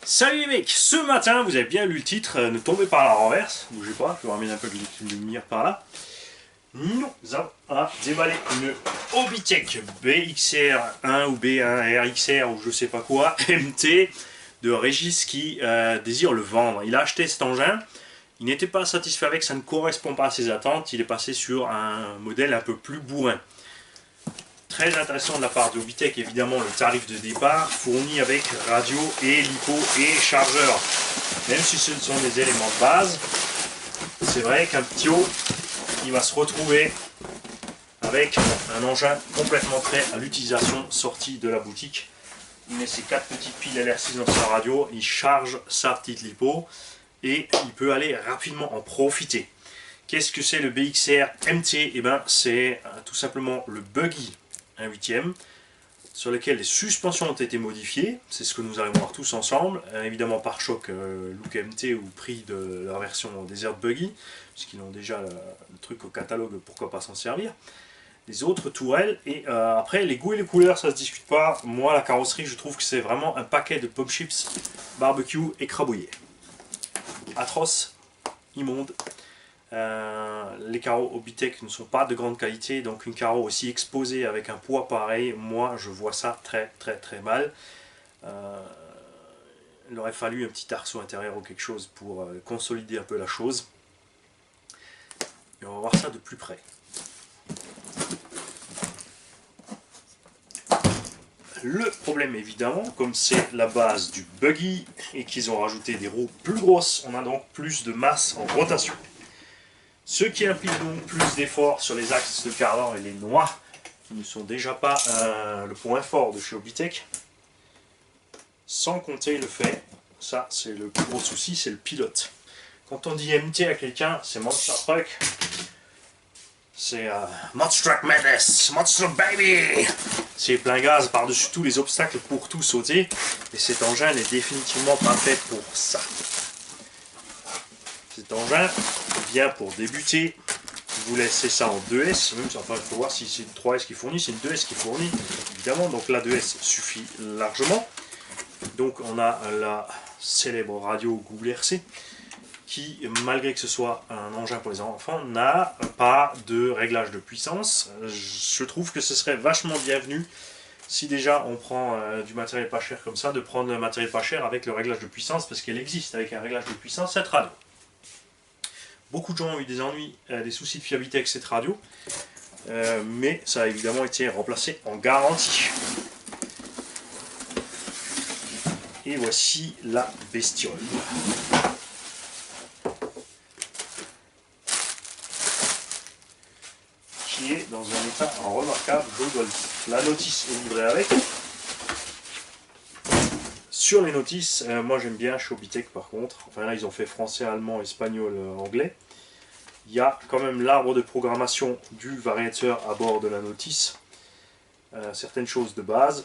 Salut les mecs, ce matin, vous avez bien lu le titre, ne tombez pas à la renverse, bougez pas, je vais ramener un peu de lumière par là. Nous avons déballé une Hobbytech BXR1 ou B1 RXR ou je sais pas quoi, MT, de Régis qui désire le vendre. Il a acheté cet engin, il n'était pas satisfait avec, ça ne correspond pas à ses attentes, il est passé sur un modèle un peu plus bourrin. Très intéressant de la part de Hobbytech, évidemment, le tarif de départ fourni avec radio et lipo et chargeur. Même si ce sont des éléments de base, c'est vrai qu'un petit haut, il va se retrouver avec un engin complètement prêt à l'utilisation sorti de la boutique. Il met ses 4 petites piles LR6 dans sa radio, il charge sa petite lipo et il peut aller rapidement en profiter. Qu'est-ce que c'est le BXR MT? Eh ben, c'est tout simplement le buggy 1/8 sur lequel les suspensions ont été modifiées, c'est ce que nous allons voir tous ensemble, évidemment par choc look MT ou prix de la version Desert Buggy, puisqu'ils ont déjà le truc au catalogue, pourquoi pas s'en servir. Les autres tourelles, et après les goûts et les couleurs ça se discute pas, moi la carrosserie je trouve que c'est vraiment un paquet de pop chips, barbecue écrabouillé. Atroce, immonde. Les carreaux Hobbytech ne sont pas de grande qualité, donc une carreau aussi exposée avec un poids pareil, moi je vois ça très mal. Il aurait fallu un petit arceau intérieur ou quelque chose pour consolider un peu la chose. Et on va voir ça de plus près. Le problème évidemment, comme c'est la base du buggy et qu'ils ont rajouté des roues plus grosses, on a donc plus de masse en rotation. Ce qui implique donc plus d'efforts sur les axes de cardan et les noix, qui ne sont déjà pas le point fort de chez Hobbytech. Sans compter le fait, ça c'est le plus gros souci, c'est le pilote. Quand on dit MT à quelqu'un, c'est Monster Truck. C'est Monster Truck Madness, Monster Baby. C'est plein gaz par-dessus tous les obstacles pour tout sauter. Et cet engin n'est définitivement pas fait pour ça. Cet engin vient pour débuter. Vous laissez ça en 2S, même enfin, il faut voir si c'est une 3S qui fournit, c'est une 2S qui fournit, évidemment, donc la 2S suffit largement. Donc on a la célèbre radio Google RC, qui, malgré que ce soit un engin pour les enfants, n'a pas de réglage de puissance. Je trouve que ce serait vachement bienvenu, si déjà on prend du matériel pas cher comme ça, de prendre le matériel pas cher avec le réglage de puissance, parce qu'elle existe avec un réglage de puissance, cette radio. Beaucoup de gens ont eu des ennuis, des soucis de fiabilité avec cette radio, mais ça a évidemment été remplacé en garantie. Et voici la bestiole. Qui est dans un état remarquable, je dois le dire. La notice est livrée avec. Sur les notices, moi j'aime bien chez Hobbytech par contre, enfin là ils ont fait français, allemand, espagnol, anglais. Il y a quand même l'arbre de programmation du variateur à bord de la notice, certaines choses de base,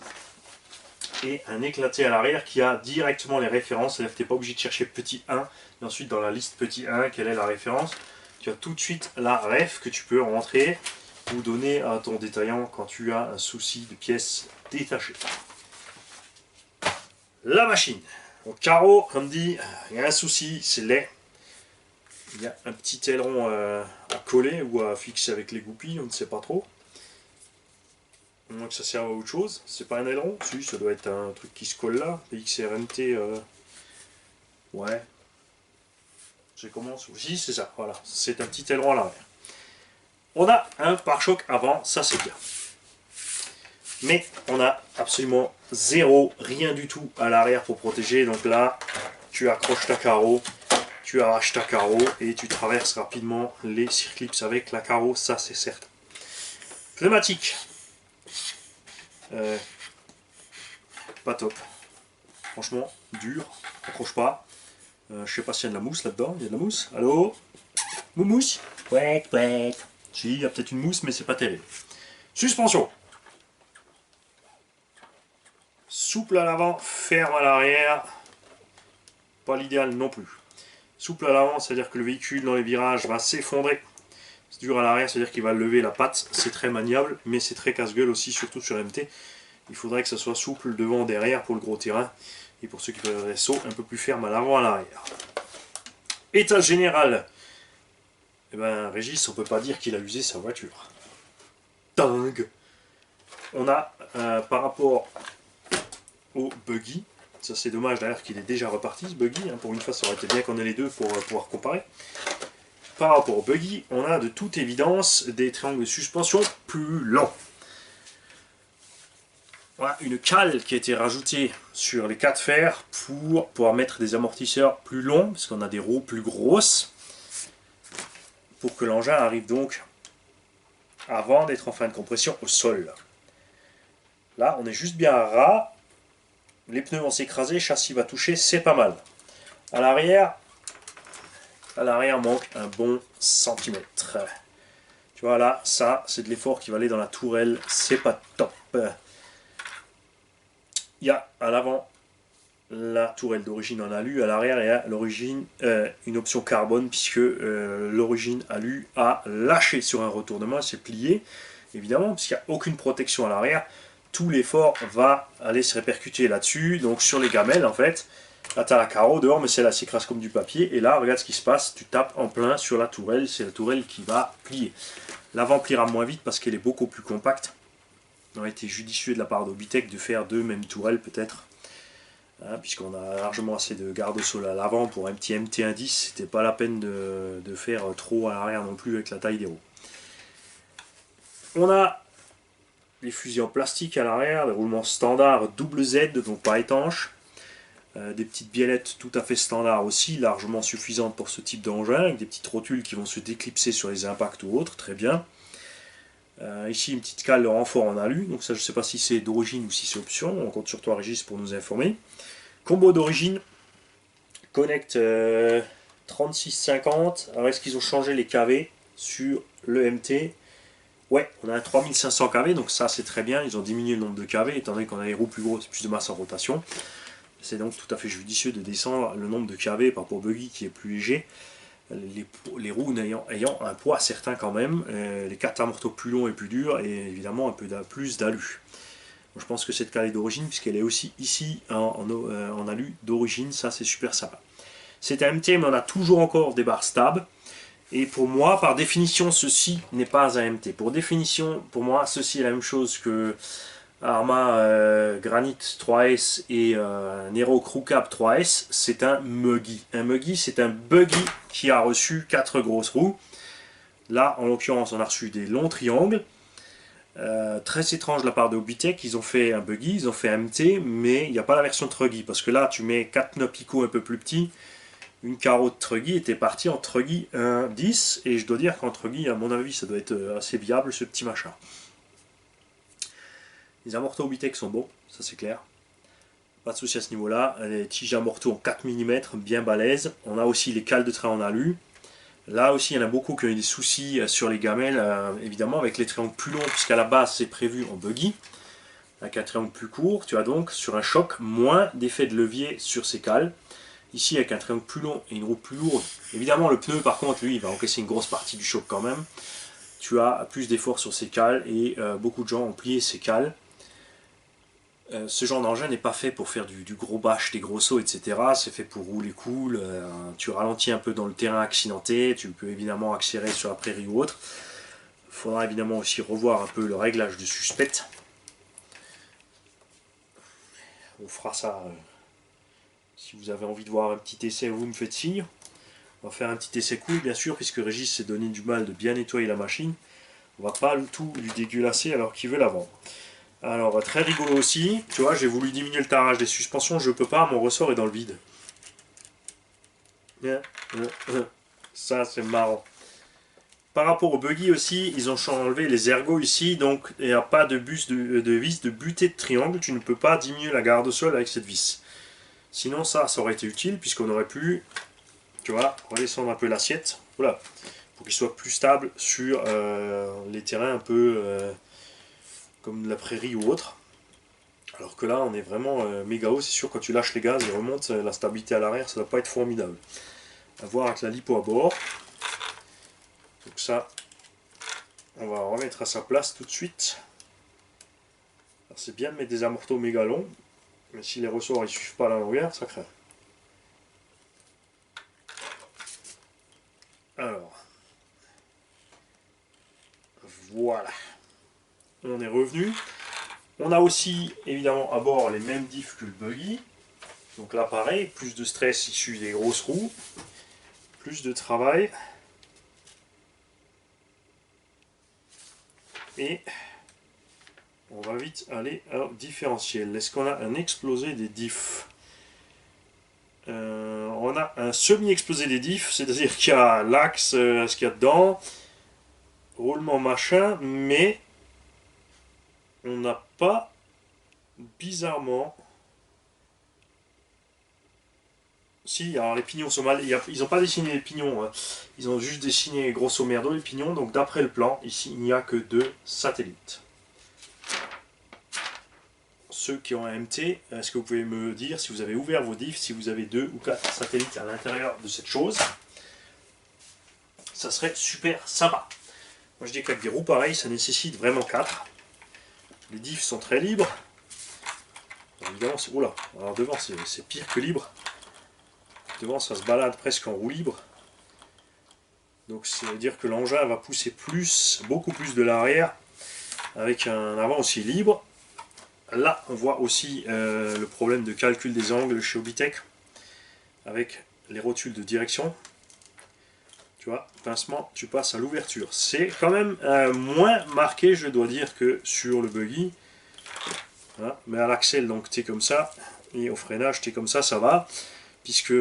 et un éclaté à l'arrière qui a directement les références, c'est-à-dire que tu n'es pas obligé de chercher petit 1, et ensuite dans la liste petit 1, quelle est la référence, tu as tout de suite la ref que tu peux rentrer ou donner à ton détaillant quand tu as un souci de pièces détachées. La machine, au carreau, comme dit, il y a un souci, c'est laid. Il y a un petit aileron à coller ou à fixer avec les goupilles, on ne sait pas trop. Au moins que ça serve à autre chose. C'est pas un aileron? Si, ça doit être un truc qui se colle là. BXRMT, ouais. C'est comment? Si, c'est ça, voilà. C'est un petit aileron à l'arrière. On a un pare-choc avant, ça c'est bien. Mais on a absolument zéro, rien du tout à l'arrière pour protéger. Donc là, tu accroches ta carreau, tu arraches ta carreau et tu traverses rapidement les circlips avec la carreau, ça c'est certain. Pneumatique. Pas top. Franchement, dur, accroche pas. Je sais pas s'il y a de la mousse là-dedans. Il y a de la mousse? Allô? Moumousse? Ouais. Si, il y a peut-être une mousse, mais c'est pas terrible. Suspension. Souple à l'avant, ferme à l'arrière. Pas l'idéal non plus. Souple à l'avant, c'est-à-dire que le véhicule dans les virages va s'effondrer. C'est dur à l'arrière, c'est-à-dire qu'il va lever la patte. C'est très maniable, mais c'est très casse-gueule aussi, surtout sur MT. Il faudrait que ça soit souple devant, derrière pour le gros terrain. Et pour ceux qui veulent des sauts un peu plus fermes à l'avant, à l'arrière. État général. Eh ben, Régis, on peut pas dire qu'il a usé sa voiture. Dingue. On a, par rapport au buggy, ça c'est dommage d'ailleurs qu'il est déjà reparti ce buggy, hein. Pour une fois ça aurait été bien qu'on ait les deux pour pouvoir comparer. Par rapport au buggy, on a de toute évidence des triangles de suspension plus longs. Voilà, une cale qui a été rajoutée sur les 4 fers pour pouvoir mettre des amortisseurs plus longs, parce qu'on a des roues plus grosses, pour que l'engin arrive donc avant d'être en fin de compression au sol. Là, on est juste bien à ras, les pneus vont s'écraser, le châssis va toucher, c'est pas mal. À l'arrière manque un bon centimètre. Tu vois là, ça c'est de l'effort qui va aller dans la tourelle, c'est pas top. Il y a à l'avant la tourelle d'origine en alu, à l'arrière il y a l'origine une option carbone puisque l'origine alu a lâché sur un retournement, c'est plié évidemment puisqu'il n'y a aucune protection à l'arrière, tout l'effort va aller se répercuter là-dessus, donc sur les gamelles en fait. Là tu as la carreau dehors mais celle-là s'écrase comme du papier et là regarde ce qui se passe, tu tapes en plein sur la tourelle, c'est la tourelle qui va plier. L'avant pliera moins vite parce qu'elle est beaucoup plus compacte. Il aurait été judicieux de la part d'Obitech de faire deux mêmes tourelles peut-être, hein, puisqu'on a largement assez de garde-sol à l'avant pour un petit MT110, c'était pas la peine de faire trop à l'arrière non plus avec la taille des roues. On a les fusils en plastique à l'arrière, les roulements standards double Z, donc pas étanches, des petites biellettes tout à fait standards aussi, largement suffisantes pour ce type d'engin, avec des petites rotules qui vont se déclipser sur les impacts ou autres, très bien. Ici une petite cale de renfort en alu, donc ça je ne sais pas si c'est d'origine ou si c'est option, on compte sur toi Régis pour nous informer. Combo d'origine, Connect 3650, alors est-ce qu'ils ont changé les kV sur le MT? Ouais, on a un 3500 kV, donc ça c'est très bien, ils ont diminué le nombre de kV, étant donné qu'on a les roues plus grosses, plus de masse en rotation. C'est donc tout à fait judicieux de descendre le nombre de kV par rapport au buggy qui est plus léger. Les roues ayant un poids certain quand même, les 4 amortos plus longs et plus durs, et évidemment un peu plus d'alu. Je pense que cette cale est d'origine, puisqu'elle est aussi ici en alu d'origine, ça c'est super sympa. C'est un MT, mais on a toujours encore des barres stables, et pour moi, par définition, ceci n'est pas un MT. Pour définition, pour moi, ceci est la même chose que Arma Granite 3S et Nero Crew Cab 3S, c'est un Muggy. Un Muggy, c'est un buggy qui a reçu 4 grosses roues. Là, en l'occurrence, on a reçu des longs triangles. Très étrange de la part de Obitech, ils ont fait un buggy, ils ont fait un MT, mais il n'y a pas la version Truggy, parce que là, tu mets 4 pneus picots un peu plus petits, une carreau de Truggy était partie en Truggy 1.10, et je dois dire qu'en Truggy, à mon avis, ça doit être assez viable, ce petit machin. Les amortos Obitech sont bons, ça c'est clair. Pas de souci à ce niveau-là. Les tiges amortos en 4 mm, bien balèzes. On a aussi les cales de train en alu. Là aussi, il y en a beaucoup qui ont eu des soucis sur les gamelles, évidemment, avec les triangles plus longs, puisqu'à la base, c'est prévu en buggy. Avec un triangle plus court, tu as donc, sur un choc, moins d'effet de levier sur ces cales. Ici, avec un triangle plus long et une roue plus lourde, évidemment, le pneu, par contre, lui, il va encaisser une grosse partie du choc quand même. Tu as plus d'efforts sur ces cales et beaucoup de gens ont plié ces cales. Ce genre d'engin n'est pas fait pour faire du gros bâche, des gros sauts, etc. C'est fait pour rouler cool, tu ralentis un peu dans le terrain accidenté, tu peux évidemment accélérer sur la prairie ou autre. Il faudra évidemment aussi revoir un peu le réglage de suspect. On fera ça si vous avez envie de voir un petit essai, vous me faites signe. On va faire un petit essai cool bien sûr, puisque Régis s'est donné du mal de bien nettoyer la machine. On va pas tout lui dégueulasser alors qu'il veut la vendre. Alors, très rigolo aussi, tu vois, j'ai voulu diminuer le tarage des suspensions, je peux pas, mon ressort est dans le vide. Ça, c'est marrant. Par rapport au buggy aussi, ils ont enlevé les ergots ici, donc il n'y a pas de vis de butée de triangle, tu ne peux pas diminuer la garde au sol avec cette vis. Sinon ça aurait été utile, puisqu'on aurait pu, tu vois, redescendre un peu l'assiette, voilà, pour qu'il soit plus stable sur les terrains un peu comme la prairie ou autre. Alors que là, on est vraiment méga haut, c'est sûr, quand tu lâches les gaz, ils remontent, la stabilité à l'arrière, ça ne doit pas être formidable. À voir avec la lipo à bord. Donc ça, on va remettre à sa place tout de suite. C'est bien de mettre des amortos méga longs. Mais si les ressorts ne suivent pas la longueur, ça craint. Alors, voilà. On est revenu. On a aussi évidemment à bord les mêmes diffs que le buggy. Donc là pareil, plus de stress issu des grosses roues, plus de travail. Et on va vite aller au différentiel. Est-ce qu'on a un explosé des diffs? On a un semi-explosé des diffs, c'est-à-dire qu'il y a l'axe, ce qu'il y a dedans, roulement machin, mais on n'a pas, bizarrement... Si, alors les pignons sont mal, ils n'ont pas dessiné les pignons, hein. Ils ont juste dessiné grosso merdo les pignons, donc d'après le plan, ici il n'y a que 2 satellites. Ceux qui ont un MT, est-ce que vous pouvez me dire si vous avez ouvert vos diffs, si vous avez 2 ou 4 satellites à l'intérieur de cette chose? Ça serait super sympa. Moi je dis qu'avec des roues pareilles, ça nécessite vraiment 4. Les diffs sont très libres. Évidemment, c'est... Oula, alors devant c'est pire que libre. Devant ça se balade presque en roue libre. Donc ça veut dire que l'engin va pousser beaucoup plus de l'arrière, avec un avant aussi libre. Là on voit aussi le problème de calcul des angles chez Obitech, avec les rotules de direction. Tu vois, pincement, tu passes à l'ouverture. C'est quand même moins marqué, je dois dire, que sur le buggy. Voilà. Mais à l'axel, donc tu es comme ça, et au freinage, tu es comme ça va, puisque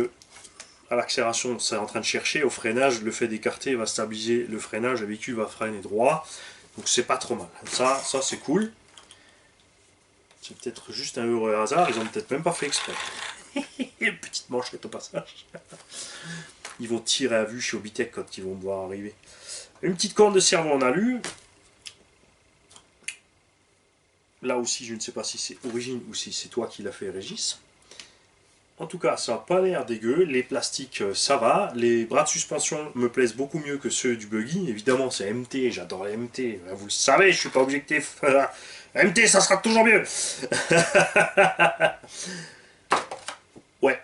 à l'accélération, c'est en train de chercher, au freinage, le fait d'écarter va stabiliser le freinage, le véhicule va freiner droit, donc c'est pas trop mal. Ça c'est cool. C'est peut-être juste un heureux hasard, ils ont peut-être même pas fait exprès. Petite manchette au passage. Ils vont tirer à vue chez Obitech quand ils vont me voir arriver. Une petite corne de cerveau en alu. Là aussi, je ne sais pas si c'est Origine ou si c'est toi qui l'as fait, Régis. En tout cas, ça n'a pas l'air dégueu. Les plastiques, ça va. Les bras de suspension me plaisent beaucoup mieux que ceux du buggy. Évidemment, c'est MT. J'adore les MT. Vous le savez, je suis pas objectif. MT, ça sera toujours mieux. Ouais.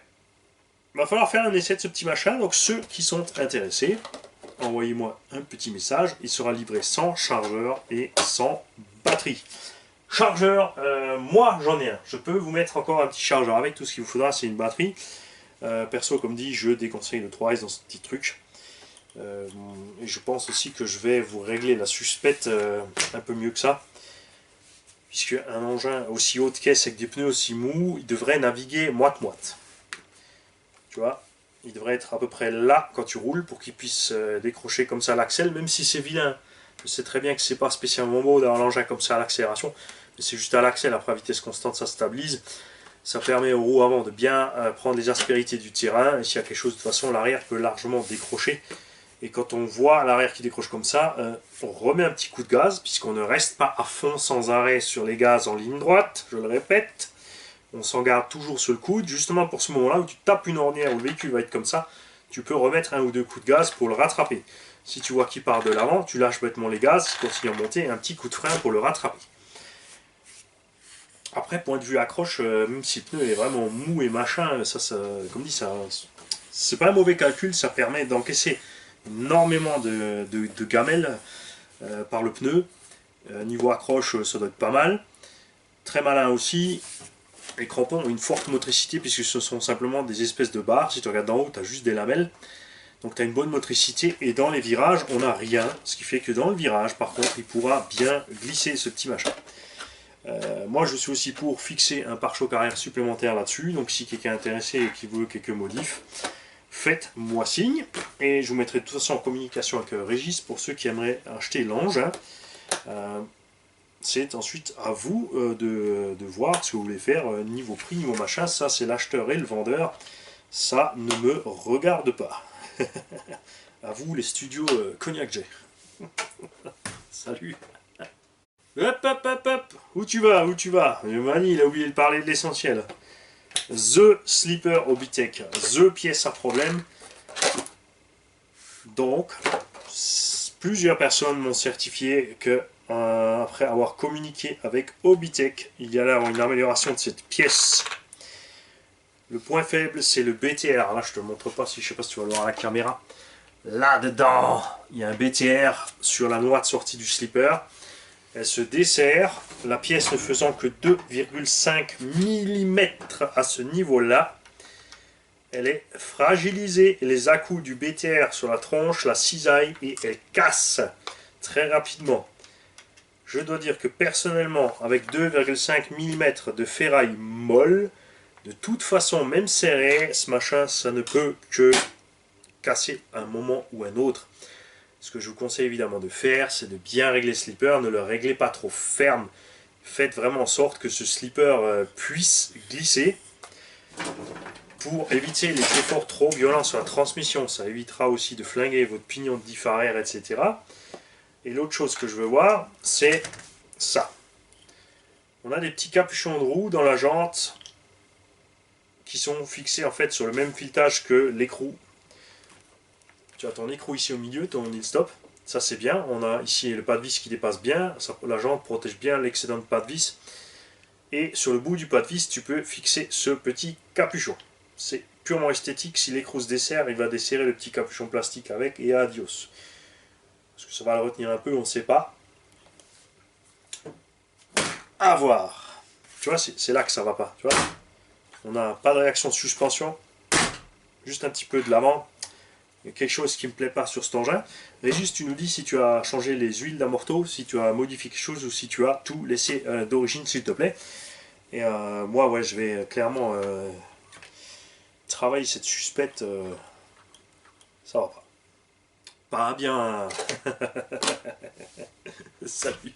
Va falloir faire un essai de ce petit machin. Donc, ceux qui sont intéressés, envoyez-moi un petit message. Il sera livré sans chargeur et sans batterie. Chargeur, moi j'en ai un. Je peux vous mettre encore un petit chargeur avec. Tout ce qu'il vous faudra, c'est une batterie. Perso, comme dit, je déconseille le 3S dans ce petit truc. Et je pense aussi que je vais vous régler la suspecte un peu mieux que ça. Puisque un engin aussi haut de caisse avec des pneus aussi mous, il devrait naviguer moite-moite. Tu vois, il devrait être à peu près là quand tu roules pour qu'il puisse décrocher comme ça l'axel, même si c'est vilain. Je sais très bien que c'est pas spécialement beau d'avoir l'engin comme ça à l'accélération. Mais c'est juste à l'axel, après à vitesse constante ça stabilise. Ça permet aux roues avant de bien prendre les aspérités du terrain. Et s'il y a quelque chose, de toute façon l'arrière peut largement décrocher. Et quand on voit l'arrière qui décroche comme ça, on remet un petit coup de gaz, puisqu'on ne reste pas à fond sans arrêt sur les gaz en ligne droite, je le répète. On s'en garde toujours sur le coude, justement pour ce moment-là où tu tapes une ornière où le véhicule va être comme ça, tu peux remettre un ou deux coups de gaz pour le rattraper. Si tu vois qu'il part de l'avant, tu lâches bêtement les gaz, tu continues à monter, un petit coup de frein pour le rattraper. Après, point de vue accroche, même si le pneu est vraiment mou et machin, ça comme dit, c'est pas un mauvais calcul, ça permet d'encaisser énormément de gamelles par le pneu. Niveau accroche, ça doit être pas mal. Très malin aussi. Les crampons ont une forte motricité puisque ce sont simplement des espèces de barres. Si tu regardes d'en haut, tu as juste des lamelles. Donc tu as une bonne motricité et dans les virages, on n'a rien. Ce qui fait que dans le virage, par contre, il pourra bien glisser ce petit machin. Moi je suis aussi pour fixer un pare-choc arrière supplémentaire là-dessus. Donc si quelqu'un est intéressé et qui veut quelques modifs, faites-moi signe. Et je vous mettrai de toute façon en communication avec Régis pour ceux qui aimeraient acheter l'engin. C'est ensuite à vous de voir ce que vous voulez faire niveau prix, niveau machin. Ça c'est l'acheteur et le vendeur. Ça ne me regarde pas. À vous les studios Cognac J. Salut. Hop hop hop hop. Où tu vas? Où tu vas? Mani, il a oublié de parler de l'essentiel. The Sleeper Obitech. The pièce à problème. Donc, plusieurs personnes m'ont certifié que après avoir communiqué avec Obitech. Il y a là une amélioration de cette pièce. Le point faible, c'est le BTR. Là, je te montre pas, si je sais pas si tu vas le voir à la caméra. Là-dedans, il y a un BTR sur la noix de sortie du slipper. Elle se desserre, la pièce ne faisant que 2,5 mm à ce niveau-là. Elle est fragilisée. Les à-coups du BTR sur la tronche la cisaillent et elle casse très rapidement. Je dois dire que personnellement, avec 2,5 mm de ferraille molle, de toute façon, même serré, ce machin, ça ne peut que casser à un moment ou un autre. Ce que je vous conseille évidemment de faire, c'est de bien régler le slipper. Ne le réglez pas trop ferme. Faites vraiment en sorte que ce slipper puisse glisser pour éviter les efforts trop violents sur la transmission. Ça évitera aussi de flinguer votre pignon de diff arrière, etc. Et l'autre chose que je veux voir, c'est ça. On a des petits capuchons de roue dans la jante qui sont fixés en fait sur le même filetage que l'écrou. Tu as ton écrou ici au milieu, ton heel stop. Ça c'est bien. On a ici le pas de vis qui dépasse bien. La jante protège bien l'excédent de pas de vis. Et sur le bout du pas de vis, tu peux fixer ce petit capuchon. C'est purement esthétique. Si l'écrou se desserre, il va desserrer le petit capuchon plastique avec et adios. Est-ce que ça va le retenir un peu? On ne sait pas. À voir. Tu vois, c'est là que ça va pas. Tu vois, on n'a pas de réaction de suspension. Juste un petit peu de l'avant. Il y a quelque chose qui ne me plaît pas sur cet engin. Régis, tu nous dis si tu as changé les huiles d'amorto, si tu as modifié quelque chose ou si tu as tout laissé d'origine, s'il te plaît. Et moi, ouais, je vais clairement travailler cette suspecte. Ça va pas. Pas bien. Salut.